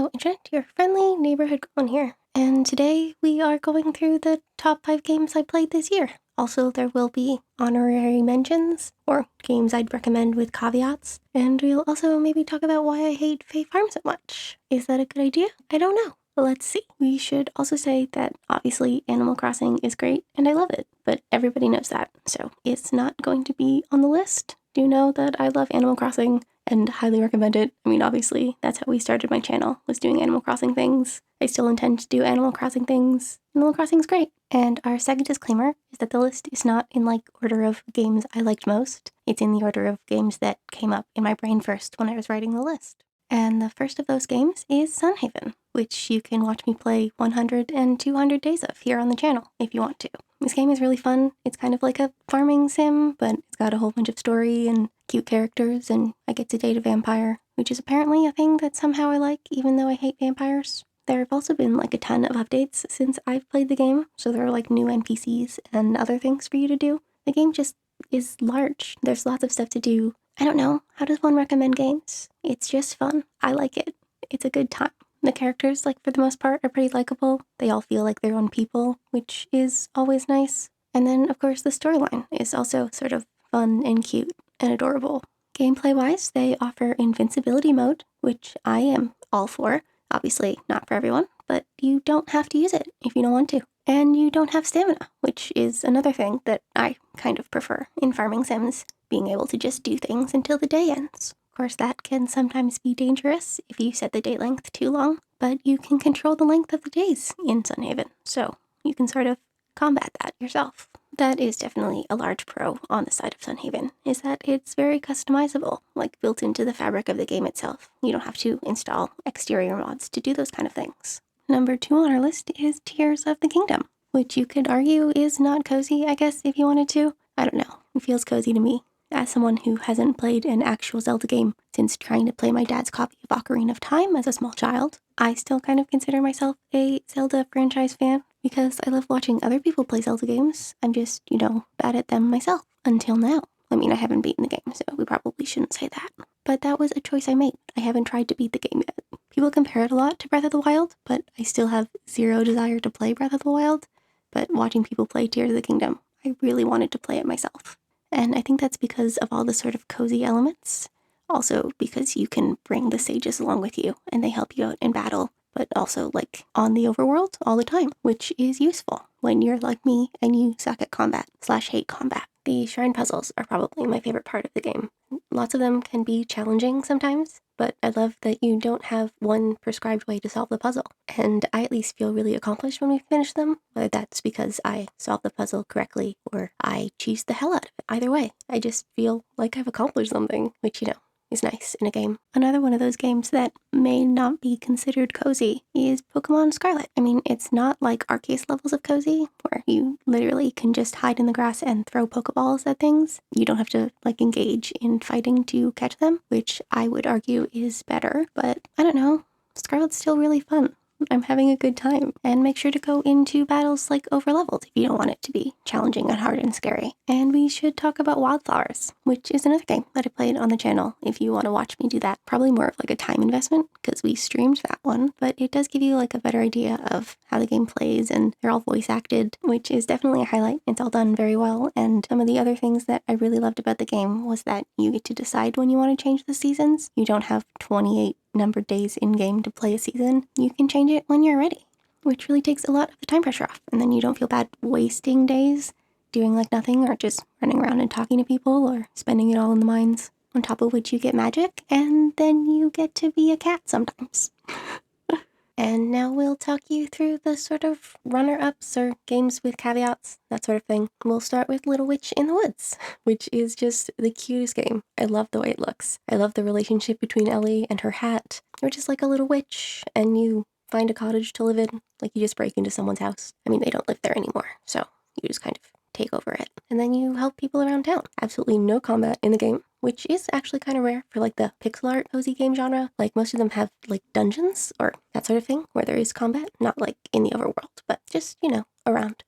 Hello, Internet, your friendly neighborhood one here. And today we are going through the top 5 games I played this year. Also, there will be honorary mentions, or games I'd recommend with caveats. And we'll also maybe talk about why I hate Fae Farm so much. Is that a good idea? I don't know. But let's see. We should also say that obviously Animal Crossing is great and I love it, but everybody knows that, so it's not going to be on the list. Do know that I love Animal Crossing and highly recommend it. I mean, obviously, that's how we started my channel, was doing Animal Crossing things. I still intend to do Animal Crossing things. Animal Crossing's great. And our second disclaimer is that the list is not in, order of games I liked most. It's in the order of games that came up in my brain first when I was writing the list. And the first of those games is Sunhaven, which you can watch me play 100 and 200 days of here on the channel if you want to. This game is really fun. It's kind of like a farming sim, but it's got a whole bunch of story and cute characters, and I get to date a vampire, which is apparently a thing that somehow I like, even though I hate vampires. There have also been a ton of updates since I've played the game, so there are new NPCs and other things for you to do. The game just is large. There's lots of stuff to do. I don't know, how does one recommend games? It's just fun. I like it. It's a good time. The characters, for the most part, are pretty likable. They all feel like their own people, which is always nice. And then, of course, the storyline is also sort of fun and cute and adorable. Gameplay-wise, they offer invincibility mode, which I am all for. Obviously, not for everyone, but you don't have to use it if you don't want to. And you don't have stamina, which is another thing that I kind of prefer in farming sims, being able to just do things until the day ends. Of course, that can sometimes be dangerous if you set the day length too long, but you can control the length of the days in Sunhaven, so you can sort of combat that yourself. That is definitely a large pro on the side of Sunhaven, is that it's very customizable, built into the fabric of the game itself. You don't have to install exterior mods to do those kind of things. Number 2 on our list is Tears of the Kingdom, which you could argue is not cozy, I guess, if you wanted to. I don't know. It feels cozy to me. As someone who hasn't played an actual Zelda game since trying to play my dad's copy of Ocarina of Time as a small child, I still kind of consider myself a Zelda franchise fan because I love watching other people play Zelda games. I'm just, bad at them myself. Until now. I mean, I haven't beaten the game, so we probably shouldn't say that. But that was a choice I made. I haven't tried to beat the game yet. People compare it a lot to Breath of the Wild, but I still have zero desire to play Breath of the Wild. But watching people play Tears of the Kingdom, I really wanted to play it myself. And I think that's because of all the sort of cozy elements. Also because you can bring the sages along with you, and they help you out in battle, but also, on the overworld all the time, which is useful when you're like me and you suck at combat/hate combat. The shrine puzzles are probably my favorite part of the game. Lots of them can be challenging sometimes, but I love that you don't have one prescribed way to solve the puzzle. And I at least feel really accomplished when we finish them, whether that's because I solve the puzzle correctly or I cheese the hell out of it. Either way, I just feel like I've accomplished something, which, is nice in a game. Another one of those games that may not be considered cozy is Pokemon Scarlet. I mean, it's not like Arceus levels of cozy, where you literally can just hide in the grass and throw Pokeballs at things. You don't have to, engage in fighting to catch them, which I would argue is better, but I don't know. Scarlet's still really fun. I'm having a good time. And make sure to go into battles overleveled if you don't want it to be challenging and hard and scary. And we should talk about Wildflowers, which is another game that I played on the channel if you want to watch me do that. Probably more of a time investment because we streamed that one, but it does give you a better idea of how the game plays, and they're all voice acted, which is definitely a highlight. It's all done very well, and some of the other things that I really loved about the game was that you get to decide when you want to change the seasons. You don't have 28 numbered days in-game to play a season. You can change it when you're ready, which really takes a lot of the time pressure off, and then you don't feel bad wasting days doing nothing or just running around and talking to people or spending it all in the mines, on top of which you get magic, and then you get to be a cat sometimes. And now we'll talk you through the sort of runner-ups or games with caveats, that sort of thing. We'll start with Little Witch in the Woods, which is just the cutest game. I love the way it looks. I love the relationship between Ellie and her hat. You're just like a little witch, and you find a cottage to live in. You just break into someone's house. I mean, they don't live there anymore, so you just kind of take over it. And then you help people around town. Absolutely no combat in the game, which is actually kind of rare for the pixel art cozy game genre. Most of them have dungeons or that sort of thing where there is combat, not in the overworld, but just, around.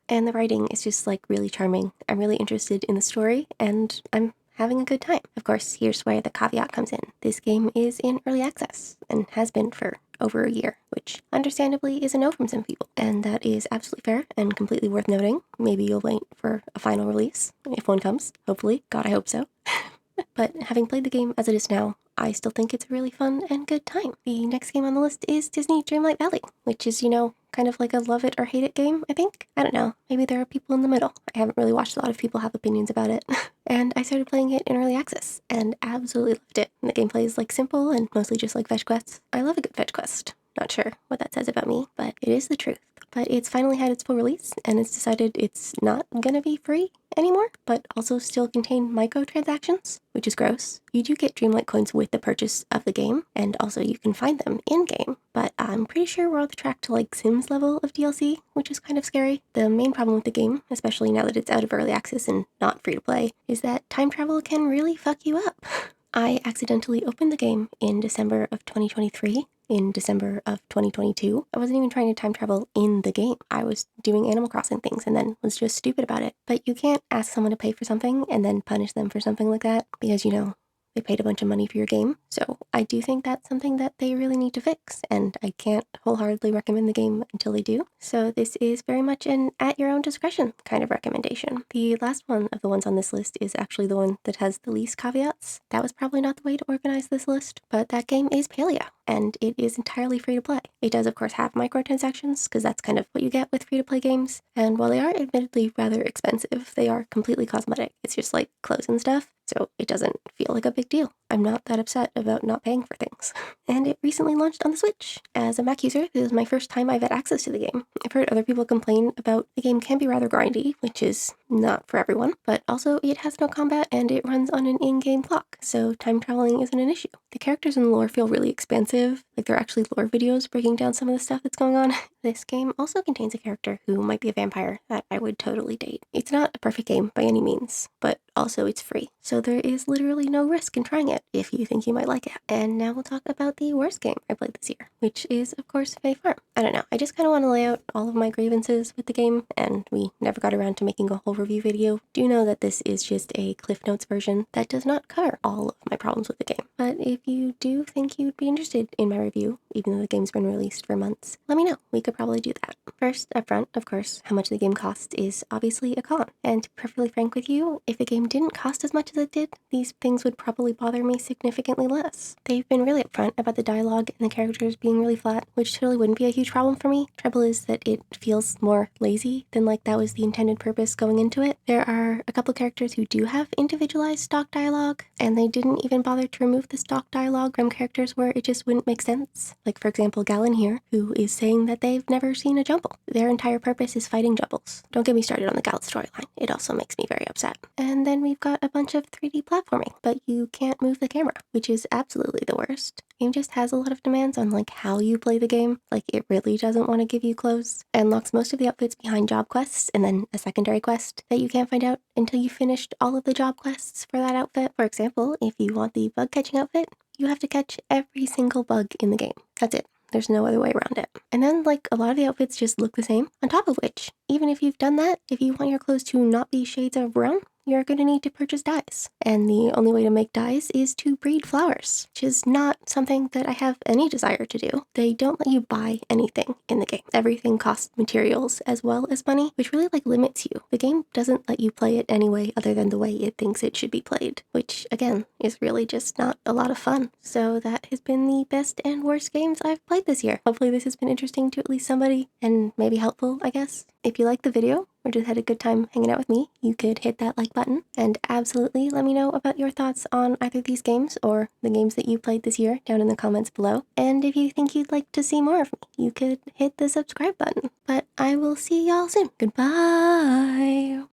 And the writing is just really charming. I'm really interested in the story, and I'm having a good time. Of course, here's where the caveat comes in. This game is in early access and has been for over a year, which understandably is a no from some people. And that is absolutely fair and completely worth noting. Maybe you'll wait for a final release, if one comes, hopefully. God, I hope so. But having played the game as it is now, I still think it's a really fun and good time. The next game on the list is Disney Dreamlight Valley, which is, kind of like a love it or hate it game, I think. I don't know. Maybe there are people in the middle. I haven't really watched a lot of people have opinions about it. And I started playing it in early access and absolutely loved it. And the gameplay is simple and mostly just fetch quests. I love a good fetch quest. Not sure what that says about me, but it is the truth. But it's finally had its full release, and it's decided it's not gonna be free anymore, but also still contain microtransactions, which is gross. You do get Dreamlight coins with the purchase of the game, and also you can find them in-game, but I'm pretty sure we're on the track to Sims level of DLC, which is kind of scary. The main problem with the game, especially now that it's out of early access and not free to play, is that time travel can really fuck you up. I accidentally opened the game in December of 2023. In December of 2022. I wasn't even trying to time travel in the game. I was doing Animal Crossing things and then was just stupid about it. But you can't ask someone to pay for something and then punish them for something like that because, they paid a bunch of money for your game. So I do think that's something that they really need to fix, and I can't wholeheartedly recommend the game until they do. So this is very much an at your own discretion kind of recommendation. The last one of the ones on this list is actually the one that has the least caveats. That was probably not the way to organize this list, but that game is Palia, and it is entirely free to play. It does, of course, have microtransactions, because that's kind of what you get with free-to-play games, and while they are admittedly rather expensive, they are completely cosmetic. It's just clothes and stuff, so it doesn't feel like a big deal. I'm not that upset about not paying for things. And it recently launched on the Switch. As a Mac user, this is my first time I've had access to the game. I've heard other people complain about the game can be rather grindy, which is not for everyone, but also it has no combat and it runs on an in-game clock, so time traveling isn't an issue. The characters and the lore feel really expansive, they're actually lore videos breaking down some of the stuff that's going on. This game also contains a character who might be a vampire that I would totally date. It's not a perfect game by any means, but also it's free, so there is literally no risk in trying it if you think you might like it. And now we'll talk about the worst game I played this year, which is, of course, Fae Farm. I don't know, I just kind of want to lay out all of my grievances with the game, and we never got around to making a whole review video. Do know that this is just a Cliff Notes version that does not cover all of my problems with the game, but if you do think you'd be interested in my review, even though the game's been released for months, let me know. We could probably do that. First, up front, of course, how much the game costs is obviously a con, and to be perfectly frank with you, if the game didn't cost as much as it did, these things would probably bother me significantly less. They've been really upfront about the dialogue and the characters being really flat, which totally wouldn't be a huge problem for me. Trouble is that it feels more lazy than that was the intended purpose going into it. There are a couple characters who do have individualized stock dialogue, and they didn't even bother to remove the stock dialogue from characters where it just wouldn't make sense. For example, Galen here, who is saying that they've never seen a jumble. Their entire purpose is fighting jumbles. Don't get me started on the Gal storyline. It also makes me very upset. And then we've got a bunch of 3D platforming, but you can't move the camera, which is absolutely the worst. The game just has a lot of demands on how you play the game. It really doesn't want to give you clothes, and locks most of the outfits behind job quests and then a secondary quest that you can't find out until you've finished all of the job quests for that outfit. For example, if you want the bug catching outfit, you have to catch every single bug in the game. That's it. There's no other way around it. And then, a lot of the outfits just look the same. On top of which, even if you've done that, if you want your clothes to not be shades of brown, you're going to need to purchase dyes. And the only way to make dyes is to breed flowers, which is not something that I have any desire to do. They don't let you buy anything in the game. Everything costs materials as well as money, which really limits you. The game doesn't let you play it any way other than the way it thinks it should be played, which again is really just not a lot of fun. So that has been the best and worst games I've played this year. Hopefully this has been interesting to at least somebody and maybe helpful, I guess. If you liked the video or just had a good time hanging out with me, you could hit that like button and absolutely let me know about your thoughts on either these games or the games that you played this year down in the comments below. And if you think you'd like to see more of me, you could hit the subscribe button. But I will see y'all soon. Goodbye!